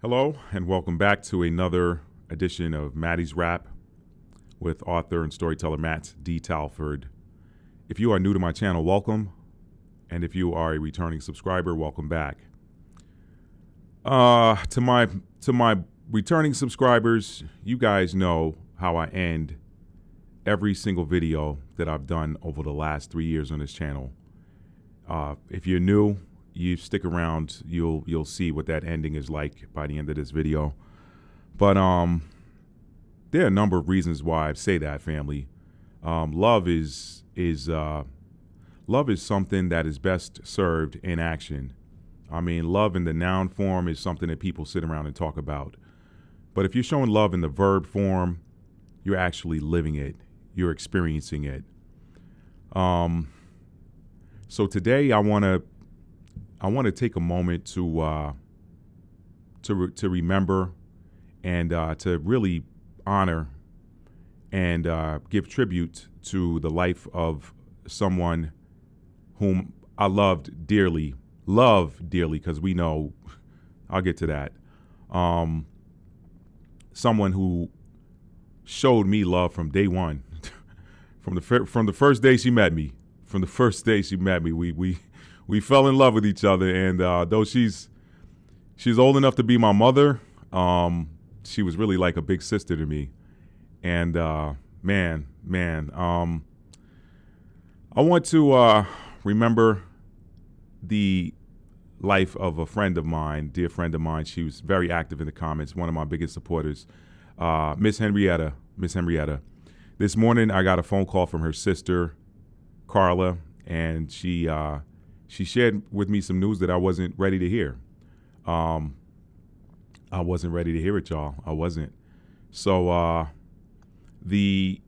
Hello, and welcome back to another edition of Maddie's Rap with author and storyteller Matt D. Talford. If you are new to my channel, welcome. And if you are a returning subscriber, welcome back. To my returning subscribers, you guys know how I end every single video that I've done over the last 3 years on this channel. If you're new, you stick around, you'll see what that ending is like by the end of this video. But there are a number of reasons why I say that, family. Love is something that is best served in action. I mean, love in the noun form is something that people sit around and talk about. But if you're showing love in the verb form, you're actually living it. You're experiencing it. So today I want to take a moment to remember and to really honor and give tribute to the life of someone whom I loved dearly, because we know, I'll get to that. Someone who showed me love from day one, from the first day she met me. From the first day she met me, we fell in love with each other, and though she's old enough to be my mother, she was really like a big sister to me. And man, I want to remember the life of a friend of mine, dear friend of mine. She was very active in the comments, one of my biggest supporters, Ms Henrietta. Ms Henrietta. This morning I got a phone call from her sister, Carla, and she shared with me some news that I wasn't ready to hear. I wasn't ready to hear it, y'all. I wasn't. So the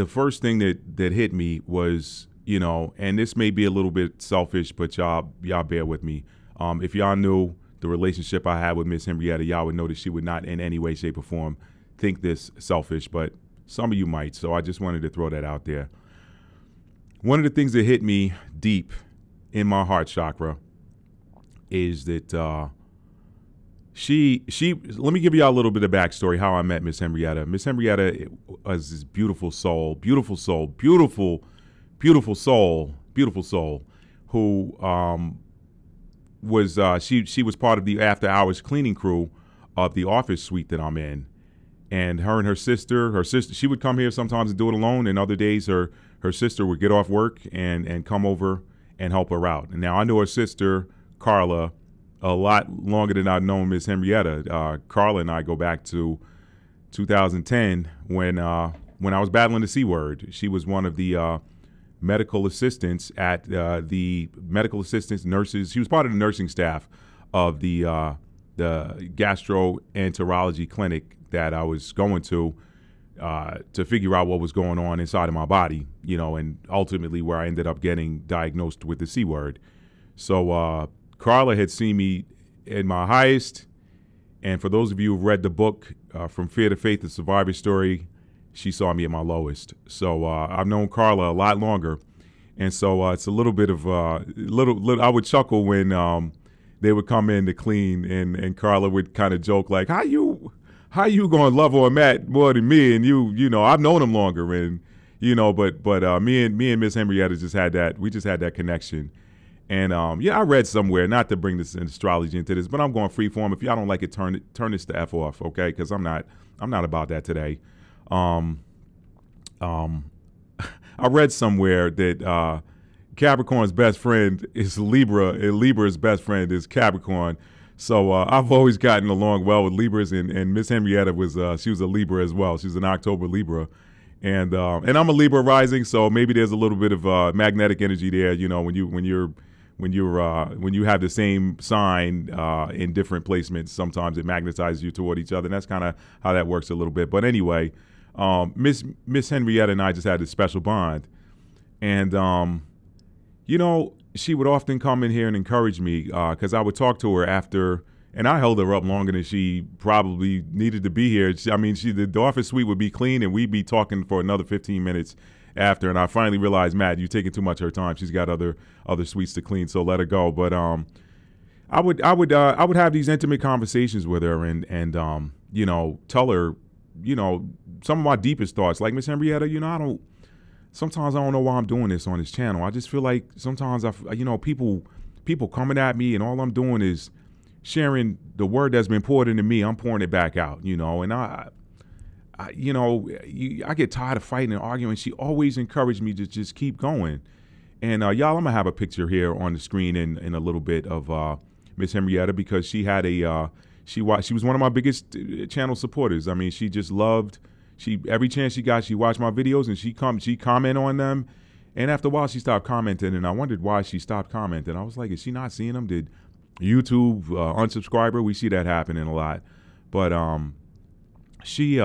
first thing that hit me was, you know, and this may be a little bit selfish, but y'all bear with me. If y'all knew the relationship I had with Ms Henrietta, y'all would know that she would not in any way, shape, or form think this selfish, but some of you might. So I just wanted to throw that out there. One of the things that hit me deep in my heart chakra is that let me give you a little bit of backstory how I met Ms Henrietta. Ms Henrietta was this beautiful soul, who was she was part of the after hours cleaning crew of the office suite that I'm in. And her sister, she would come here sometimes and do it alone, and other days her sister would get off work and come over and help her out. And now I knew her sister, Carla, a lot longer than I'd known Ms Henrietta. Carla and I go back to 2010 when I was battling the C word. She was one of the medical assistants at the medical assistants, nurses. She was part of the nursing staff of the gastroenterology clinic that I was going to figure out what was going on inside of my body, you know, and ultimately where I ended up getting diagnosed with the C word. So Carla had seen me in my highest, and for those of you who've read the book, From Fear to Faith, The Survivor Story, she saw me at my lowest. So I've known Carla a lot longer, and so it's a little bit of little. I would chuckle when they would come in to clean, and Carla would kind of joke like, how you gonna love on Matt more than me? And you know, I've known him longer, and you know, but me and Miss Henrietta just had that connection. And yeah, I read somewhere, not to bring this astrology into this, but I'm going free form. If y'all don't like it, turn this to F off, okay? Because I'm not about that today. I read somewhere that Capricorn's best friend is Libra, and Libra's best friend is Capricorn. So I've always gotten along well with Libras, and Miss Henrietta she was a Libra as well. She's an October Libra, and I'm a Libra rising, so maybe there's a little bit of magnetic energy there. You know, when you have the same sign in different placements, sometimes it magnetizes you toward each other, and that's kind of how that works a little bit. But anyway, Miss Henrietta and I just had this special bond, and you know, she would often come in here and encourage me because I would talk to her after, and I held her up longer than she probably needed to be here. The office suite would be clean, and we'd be talking for another 15 minutes after, and I finally realized, Matt, you're taking too much of her time. She's got other suites to clean, so let her go. But I would have these intimate conversations with her and you know, tell her, you know, some of my deepest thoughts. Like, Ms. Henrietta, you know, sometimes I don't know why I'm doing this on this channel. I just feel like sometimes you know, people coming at me and all I'm doing is sharing the word that's been poured into me. I'm pouring it back out, you know, and I you know, I get tired of fighting and arguing. She always encouraged me to just keep going. And y'all, I'm gonna have a picture here on the screen in a little bit of Ms. Henrietta, because she had a she was one of my biggest channel supporters. I mean, she just loved, every chance she got, she watched my videos and she comment on them. And after a while, she stopped commenting, and I wondered why she stopped commenting. I was like, is she not seeing them? Did YouTube unsubscribe her? We see that happening a lot. But she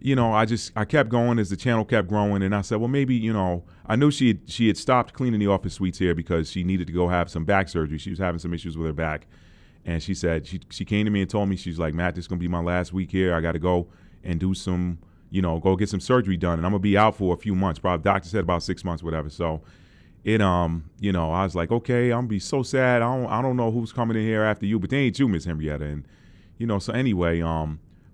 you know, I kept going as the channel kept growing, and I said, well, maybe, you know, I knew she had stopped cleaning the office suites here because she needed to go have some back surgery. She was having some issues with her back, and she said, she came to me and told me, she's like, Matt, this is gonna be my last week here. I got to go and do some, you know, go get some surgery done, and I'm gonna be out for a few months. Probably, doctor said about 6 months, whatever. So it you know, I was like, okay, I'm gonna be so sad. I don't know who's coming in here after you, but they ain't you, Ms. Henrietta. And you know, so anyway,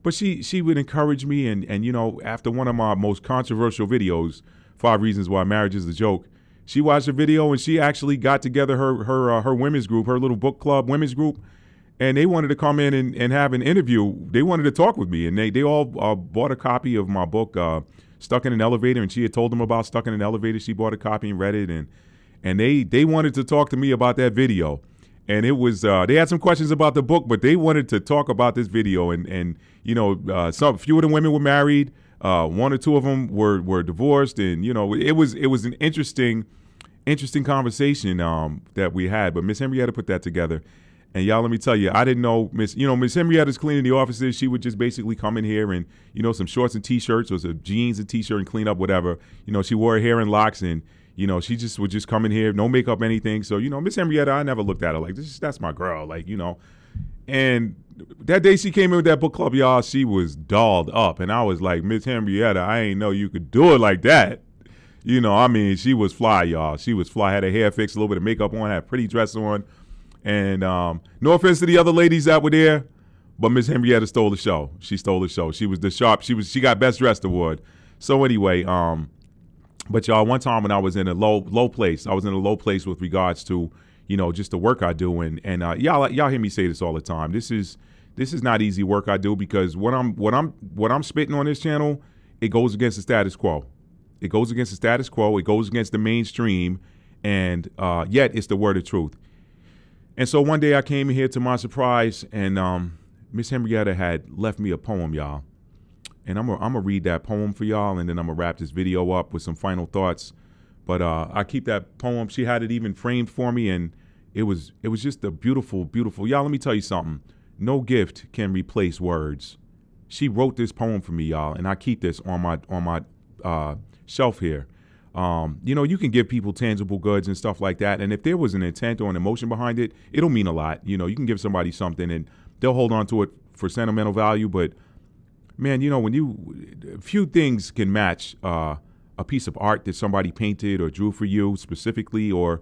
but she would encourage me, and you know, after one of my most controversial videos, 5 Reasons Why Marriage is a Joke, she watched the video and she actually got together her women's group, her little book club women's group, and they wanted to come in and have an interview. They wanted to talk with me, and they all bought a copy of my book, Stuck in an Elevator, and she had told them about Stuck in an Elevator. She bought a copy and read it, and they wanted to talk to me about that video. And it was they had some questions about the book, but they wanted to talk about this video. And you know, few of the women were married, 1 or 2 of them were divorced, and you know, it was an interesting conversation that we had. But Ms. Henrietta put that together, and y'all, let me tell you, I didn't know Ms. Henrietta's cleaning the offices. She would just basically come in here and, you know, some shorts and t-shirts or some jeans and t-shirt and clean up whatever. You know, she wore her hair in locks, and you know, she just would just come in here, no makeup, anything. So, you know, Ms. Henrietta, I never looked at her like, that's my girl, like, you know. And that day she came in with that book club, y'all, she was dolled up. And I was like, Ms. Henrietta, I ain't know you could do it like that. You know, I mean, she was fly, y'all. She was fly, had her hair fixed, a little bit of makeup on, had a pretty dress on. And no offense to the other ladies that were there, but Ms. Henrietta stole the show. She stole the show. She was the sharp, she got Best Dressed award. So anyway, but y'all, one time when I was in a low place, I was in a low place with regards to, you know, just the work I do, and y'all hear me say this all the time. This is not easy work I do, because what I'm spitting on this channel, it goes against the status quo. It goes against the status quo. It goes against the mainstream, and yet it's the word of truth. And so one day I came in here, to my surprise, and Ms. Henrietta had left me a poem, y'all. And I'm gonna read that poem for y'all, and then I'm gonna wrap this video up with some final thoughts. But I keep that poem. She had it even framed for me, and it was just a beautiful, beautiful. Y'all, let me tell you something. No gift can replace words. She wrote this poem for me, y'all, and I keep this on my shelf here. You know, you can give people tangible goods and stuff like that, and if there was an intent or an emotion behind it, it'll mean a lot. You know, you can give somebody something, and they'll hold on to it for sentimental value, but man, you know, when few things can match a piece of art that somebody painted or drew for you specifically, or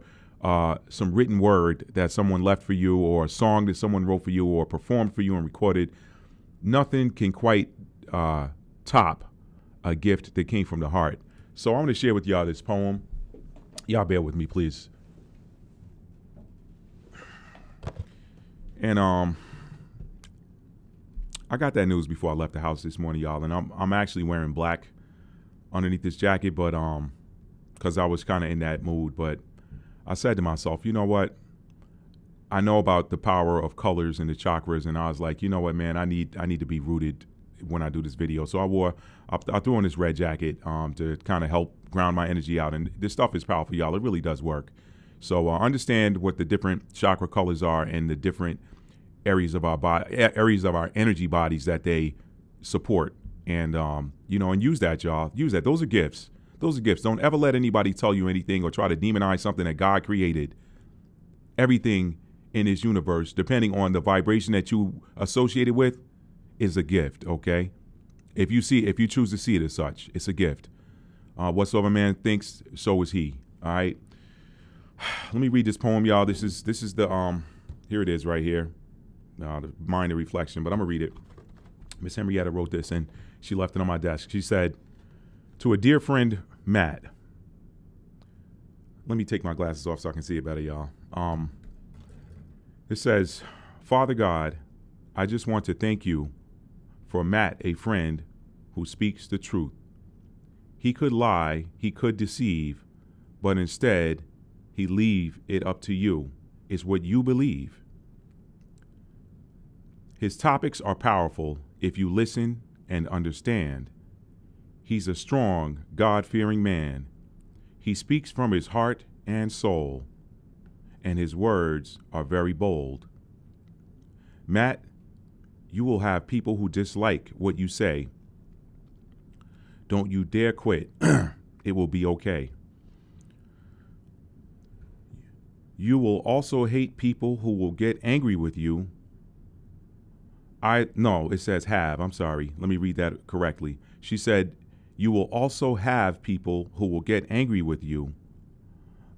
some written word that someone left for you, or a song that someone wrote for you or performed for you and recorded. Nothing can quite top a gift that came from the heart. So I'm going to share with y'all this poem. Y'all bear with me, please. And I got that news before I left the house this morning, y'all, and I'm actually wearing black underneath this jacket, but because I was kind of in that mood. But I said to myself, you know what? I know about the power of colors and the chakras, and I was like, you know what, man? I need to be rooted when I do this video. So I threw on this red jacket to kind of help ground my energy out, and this stuff is powerful, y'all. It really does work. So understand what the different chakra colors are and the different areas of our body, areas of our energy bodies that they support, and you know, and use that, y'all. Use that. Those are gifts. Those are gifts. Don't ever let anybody tell you anything or try to demonize something that God created. Everything in this universe, depending on the vibration that you associate it with, is a gift. Okay, if you choose to see it as such, it's a gift. Whatsoever man thinks, so is he. All right. Let me read this poem, y'all. This is the Here it is right here. The Mind of Reflection, but I'm going to read it. Ms. Henrietta wrote this, and she left it on my desk. She said, to a dear friend, Matt. Let me take my glasses off so I can see it better, y'all. It says, Father God, I just want to thank you for Matt, a friend who speaks the truth. He could lie, he could deceive, but instead, he leave it up to you. It's what you believe. His topics are powerful if you listen and understand. He's a strong, God-fearing man. He speaks from his heart and soul, and his words are very bold. Matt, you will have people who dislike what you say. Don't you dare quit. It will be okay. You will also hate people who will get angry with you. No, it says have. I'm sorry. Let me read that correctly. She said, you will also have people who will get angry with you.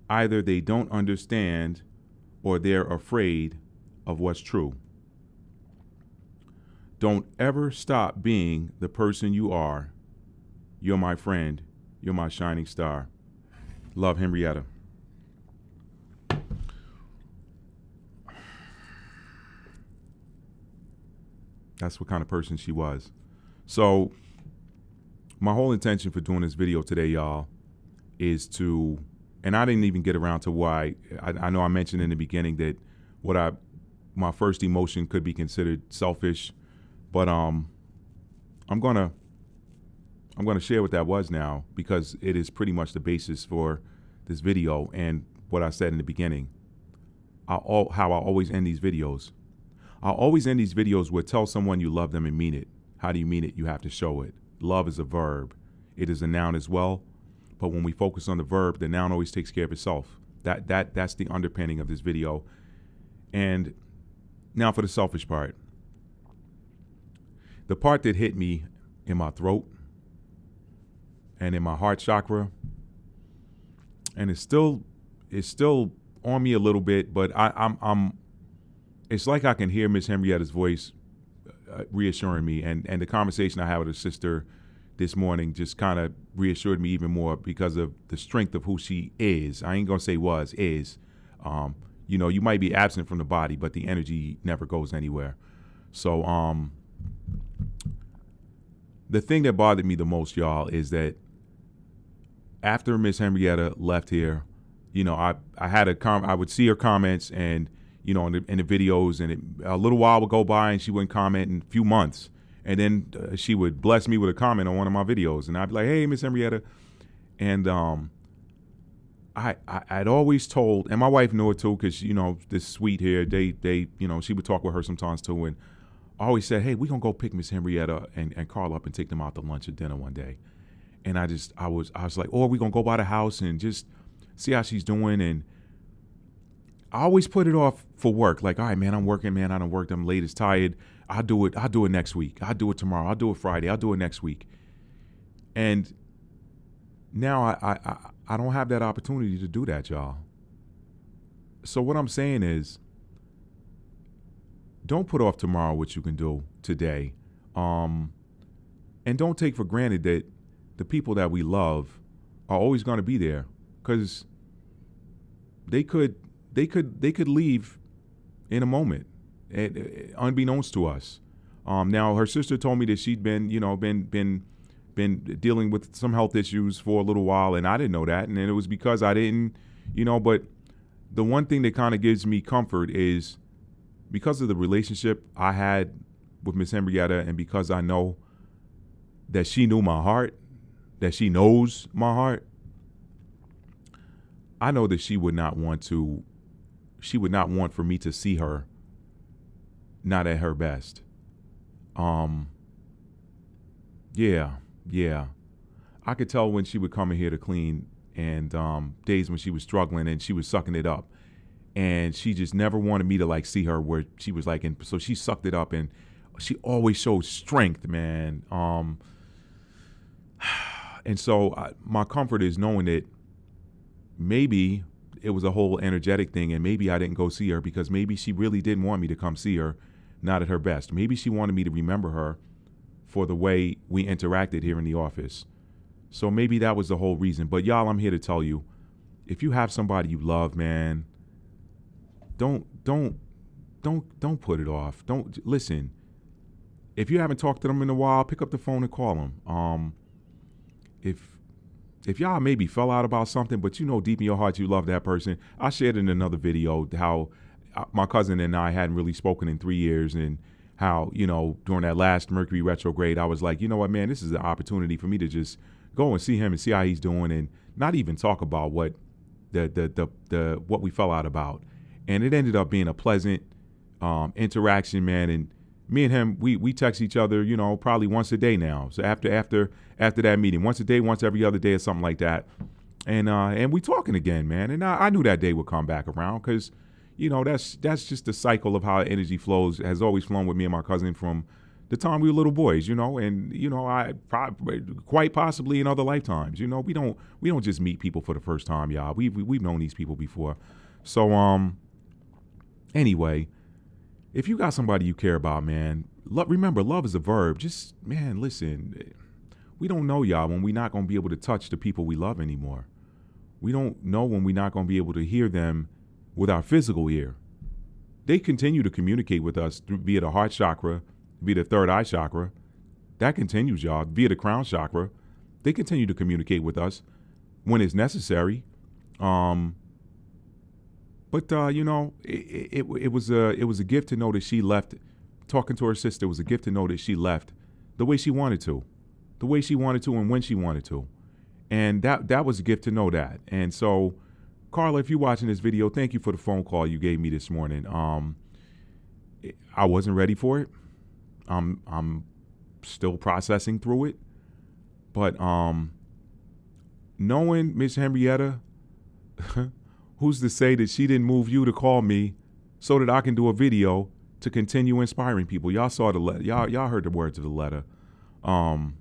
Either they don't understand or they're afraid of what's true. Don't ever stop being the person you are. You're my friend. You're my shining star. Love, Henrietta. That's what kind of person she was. So my whole intention for doing this video today, y'all, is to, and I didn't even get around to why, I know I mentioned in the beginning that my first emotion could be considered selfish, but I'm gonna share what that was now, because it is pretty much the basis for this video and what I said in the beginning. How I always end these videos. I'll always end these videos with tell someone you love them and mean it. How do you mean it? You have to show it. Love is a verb. It is a noun as well. But when we focus on the verb, the noun always takes care of itself. That's the underpinning of this video. And now for the selfish part. The part that hit me in my throat and in my heart chakra, and it's still on me a little bit, but it's like I can hear Ms. Henrietta's voice reassuring me, and the conversation I had with her sister this morning just kind of reassured me even more because of the strength of who she is. I ain't gonna say is. You know, you might be absent from the body, but the energy never goes anywhere. So the thing that bothered me the most, y'all, is that after Ms. Henrietta left here, you know, I would see her comments, and you know, in the videos, and a little while would go by and she wouldn't comment in a few months. And then she would bless me with a comment on one of my videos, and I'd be like, hey, Ms. Henrietta. And I'd always told, and my wife knew it too, because, you know, this sweet here, they you know, she would talk with her sometimes too, and I always said, hey, we're going to go pick Ms. Henrietta and Carl up and take them out to lunch or dinner one day. And I was like, oh, we're going to go by the house and just see how she's doing. And I always put it off for work. Like, all right, man, I'm working, man. I done worked. I'm late. It's tired. I'll do it next week. I'll do it tomorrow. I'll do it Friday. I'll do it next week. And now I don't have that opportunity to do that, y'all. So what I'm saying is, don't put off tomorrow what you can do today. And don't take for granted that the people that we love are always going to be there, because they could leave in a moment, unbeknownst to us. Now her sister told me that she'd been dealing with some health issues for a little while, and I didn't know that, and it was because I didn't, but the one thing that kind of gives me comfort is because of the relationship I had with Ms. Henrietta, and because I know that she knew my heart, that she knows my heart, I know that she would not want for me to see her not at her best. Yeah. I could tell when she would come in here to clean, and days when she was struggling and she was sucking it up. And she just never wanted me to like see her where she was like, and so she sucked it up, and she always showed strength, man. And so my comfort is knowing that maybe it was a whole energetic thing, and maybe I didn't go see her because maybe she really didn't want me to come see her, not at her best. Maybe she wanted me to remember her for the way we interacted here in the office. So maybe that was the whole reason. But y'all, I'm here to tell you, if you have somebody you love, man, don't put it off. Don't listen. If you haven't talked to them in a while, pick up the phone and call them. If y'all maybe fell out about something, but you know deep in your heart you love that person. I shared in another video how my cousin and I hadn't really spoken in 3 years, and how, you know, during that last Mercury retrograde, I was like, you know what, man, this is an opportunity for me to just go and see him and see how he's doing, and not even talk about what what we fell out about. And it ended up being a pleasant interaction, man. And me and him, we text each other, you know, probably once a day now. So after that meeting, once a day, once every other day or something like that. And we talking again, man. And I knew that day would come back around because, you know, that's just the cycle of how energy flows, has always flown with me and my cousin from the time we were little boys, you know. And, you know, I probably, quite possibly in other lifetimes, you know, we don't just meet people for the first time, y'all. We've known these people before. So, anyway, if you got somebody you care about, man, remember, love is a verb. Just, man, listen, we don't know, y'all, when we're not going to be able to touch the people we love anymore. We don't know when we're not going to be able to hear them with our physical ear. They continue to communicate with us via the heart chakra, via the third eye chakra. That continues, y'all, via the crown chakra. They continue to communicate with us when it's necessary. But you know, it was a gift to know that she left. Talking to her sister was a gift to know that she left the way she wanted to, and when she wanted to, and that was a gift to know that. And so, Carla, if you're watching this video, thank you for the phone call you gave me this morning. I wasn't ready for it. I'm still processing through it, but knowing Ms Henrietta. Who's to say that she didn't move you to call me so that I can do a video to continue inspiring people? Y'all saw the letter. Y'all heard the words of the letter. And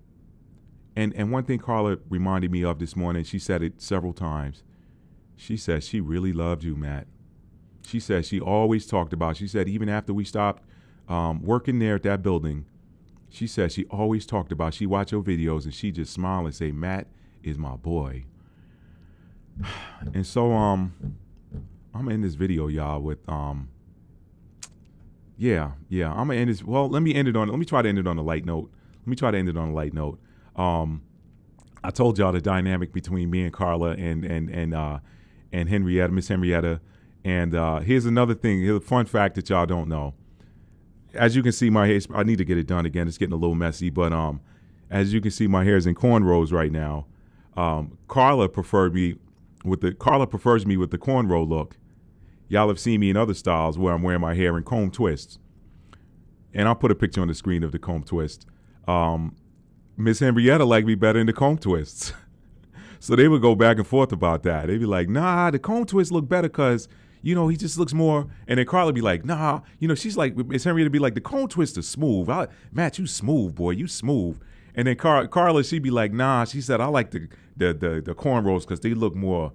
one thing Carla reminded me of this morning, she said it several times. She said she really loved you, Matt. She said she always talked about, she said even after we stopped working there at that building, she said she always talked about, she watched your videos and she just smiled and say, Matt is my boy. And so I'm gonna end this video, y'all, with I'm gonna end this. Well, let me try to end it on a light note. I told y'all the dynamic between me and Carla and Henrietta, Ms Henrietta. And here's another thing, here's a fun fact that y'all don't know. As you can see, my hair, I need to get it done again. It's getting a little messy, but as you can see, my hair is in cornrows right now. Carla prefers me with the cornrow look. Y'all have seen me in other styles where I'm wearing my hair in comb twists. And I'll put a picture on the screen of the comb twist. Ms Henrietta liked me better in the comb twists. So they would go back and forth about that. They'd be like, nah, the comb twists look better because, you know, he just looks more. And then Carla would be like, nah, you know, she's like, Ms Henrietta would be like, the comb twist is smooth. Matt, you smooth, boy, you smooth. And then Carla, she'd be like, nah, she said, I like the cornrows because they look more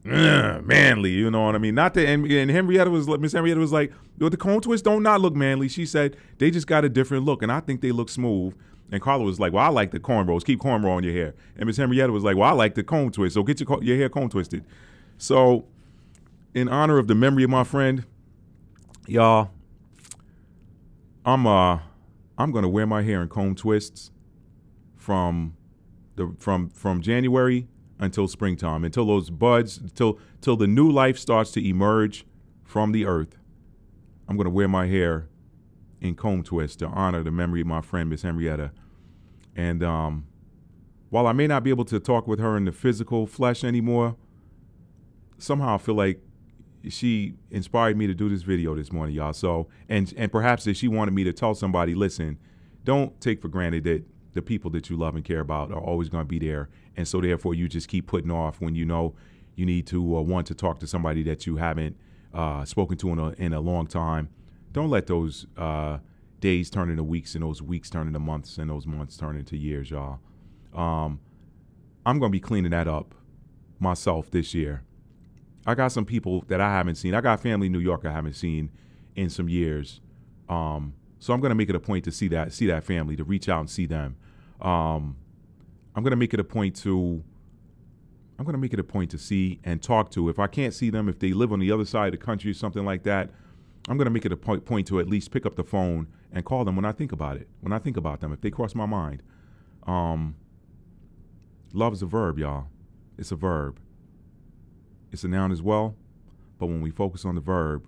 manly, you know what I mean? Not that, and Ms Henrietta was like, the comb twists don't not look manly. She said they just got a different look, and I think they look smooth. And Carla was like, well, I like the cornrows. Keep cornrow on your hair. And Ms Henrietta was like, well, I like the comb twist, so get your hair comb twisted. So, in honor of the memory of my friend, y'all, I'm gonna wear my hair in comb twists from January until springtime, until those buds, till the new life starts to emerge from the earth. I'm gonna wear my hair in comb twists to honor the memory of my friend Ms Henrietta. And while I may not be able to talk with her in the physical flesh anymore, somehow I feel like she inspired me to do this video this morning, y'all. So, and perhaps if she wanted me to tell somebody, listen, don't take for granted that the people that you love and care about are always going to be there. And so therefore you just keep putting off when you know you need to want to talk to somebody that you haven't spoken to in a long time. Don't let those days turn into weeks and those weeks turn into months and those months turn into years, y'all. I'm going to be cleaning that up myself this year. I got some people that I haven't seen. I got family in New York I haven't seen in some years. So I'm going to make it a point to see that family, to reach out and see them. I'm going to make it a point to see and talk to. If I can't see them, if they live on the other side of the country or something like that, I'm going to make it a point to at least pick up the phone and call them when I think about it, when I think about them, if they cross my mind. Love is a verb, y'all. It's a verb. It's a noun as well, but when we focus on the verb,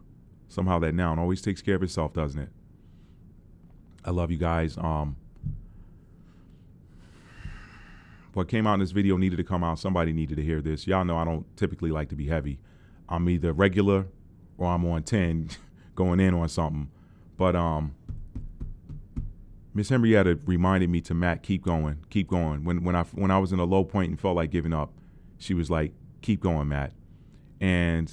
somehow that noun always takes care of itself, doesn't it? I love you guys. What came out in this video needed to come out. Somebody needed to hear this. Y'all know I don't typically like to be heavy. I'm either regular or I'm on 10 going in on something. But Ms Henrietta reminded me to Matt, keep going, keep going. When I was in a low point and felt like giving up, she was like, keep going, Matt. And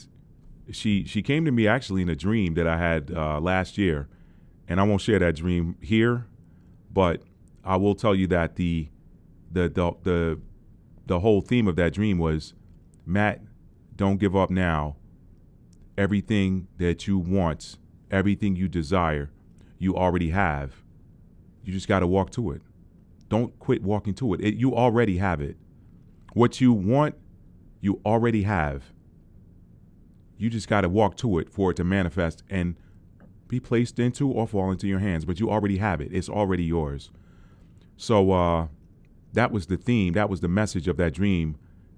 she came to me actually in a dream that I had last year. And I won't share that dream here, but I will tell you that the whole theme of that dream was, Matt, don't give up now. Everything that you want, everything you desire, you already have. You just got to walk to it. Don't quit walking to it. You already have it. What you want, you already have. You just got to walk to it for it to manifest and be placed into or fall into your hands, but you already have it. It's already yours. So that was the theme. That was the message of that dream,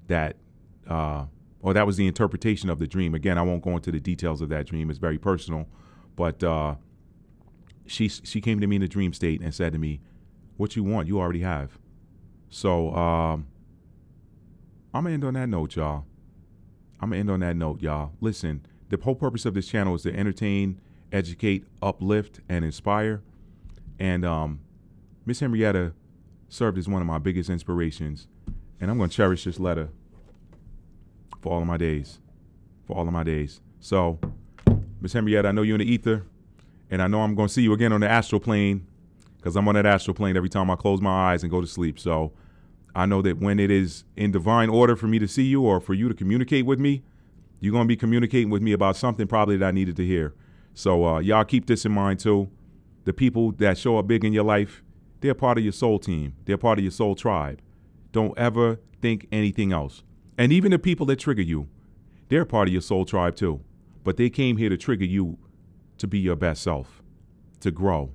or that was the interpretation of the dream. Again, I won't go into the details of that dream. It's very personal, but she came to me in a dream state and said to me, what you want, you already have. So I'm going to end on that note, y'all. Listen, the whole purpose of this channel is to entertain, educate, uplift, and inspire. And Ms Henrietta served as one of my biggest inspirations. And I'm going to cherish this letter for all of my days. So, Ms Henrietta, I know you're in the ether. And I know I'm going to see you again on the astral plane, because I'm on that astral plane every time I close my eyes and go to sleep. So I know that when it is in divine order for me to see you or for you to communicate with me, you're going to be communicating with me about something probably that I needed to hear. So y'all keep this in mind too. The people that show up big in your life, they're part of your soul team. They're part of your soul tribe. Don't ever think anything else. And even the people that trigger you, they're part of your soul tribe too. But they came here to trigger you to be your best self, to grow.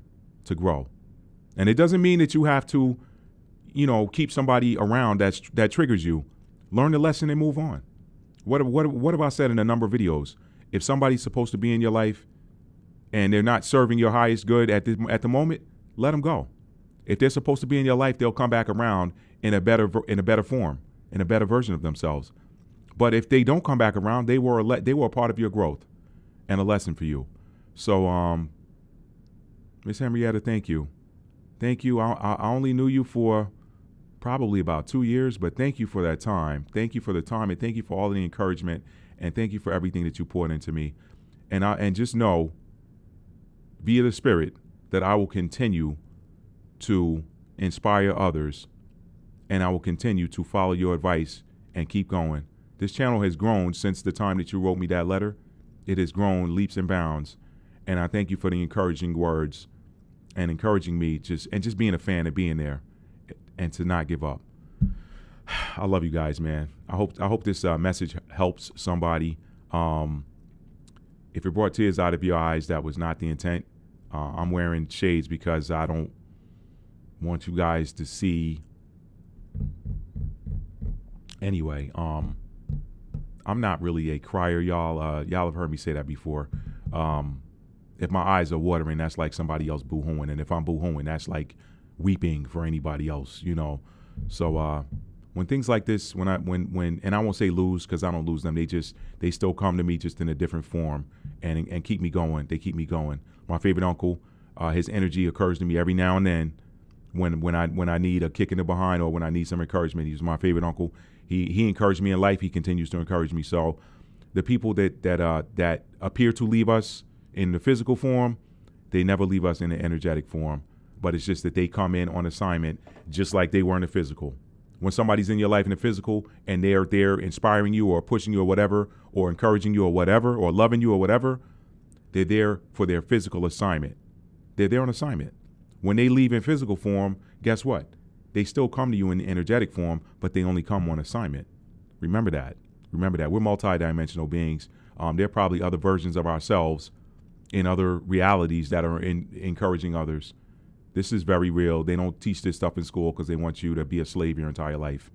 And it doesn't mean that you have to, keep somebody around that triggers you. Learn the lesson and move on. What have I said in a number of videos? If somebody's supposed to be in your life and they're not serving your highest good at the moment, let them go. If they're supposed to be in your life, they'll come back around in a better form, in a better version of themselves. But if they don't come back around, they were a part of your growth and a lesson for you. So, Ms. Henrietta, thank you. I only knew you for probably about 2 years, but thank you for that time. Thank you for the time, and thank you for all the encouragement, and thank you for everything that you poured into me. And just know, via the Spirit, that I will continue to inspire others, and I will continue to follow your advice and keep going. This channel has grown since the time that you wrote me that letter. It has grown leaps and bounds. And I thank you for the encouraging words and encouraging me, just being a fan and being there and to not give up. I love you guys, man. I hope this message helps somebody. If it brought tears out of your eyes, that was not the intent. I'm wearing shades because I don't want you guys to see. Anyway, I'm not really a crier, y'all. Y'all have heard me say that before. If my eyes are watering, that's like somebody else boo-hooing. And if I'm boo-hooing, that's like weeping for anybody else, So when things like this, and I won't say lose, because I don't lose them. They still come to me just in a different form and keep me going. They keep me going. My favorite uncle, his energy occurs to me every now and then when I need a kick in the behind or when I need some encouragement. He's my favorite uncle. He encouraged me in life. He continues to encourage me. So the people that appear to leave us in the physical form, they never leave us in the energetic form. But it's just that they come in on assignment just like they were in the physical. When somebody's in your life in the physical and they're there inspiring you or pushing you or whatever, or encouraging you or whatever, or loving you or whatever, they're there for their physical assignment. They're there on assignment. When they leave in physical form, guess what? They still come to you in energetic form, but they only come on assignment. Remember that. Remember that. We're multidimensional beings. There are probably other versions of ourselves in other realities that are encouraging others. This is very real. They don't teach this stuff in school because they want you to be a slave your entire life.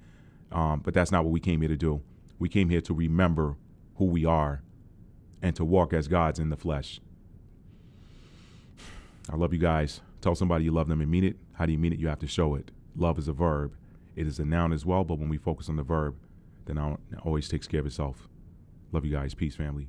But that's not what we came here to do. We came here to remember who we are and to walk as gods in the flesh. I love you guys. Tell somebody you love them and mean it. How do you mean it? You have to show it. Love is a verb. It is a noun as well, but when we focus on the verb, then it always takes care of itself. Love you guys. Peace, family.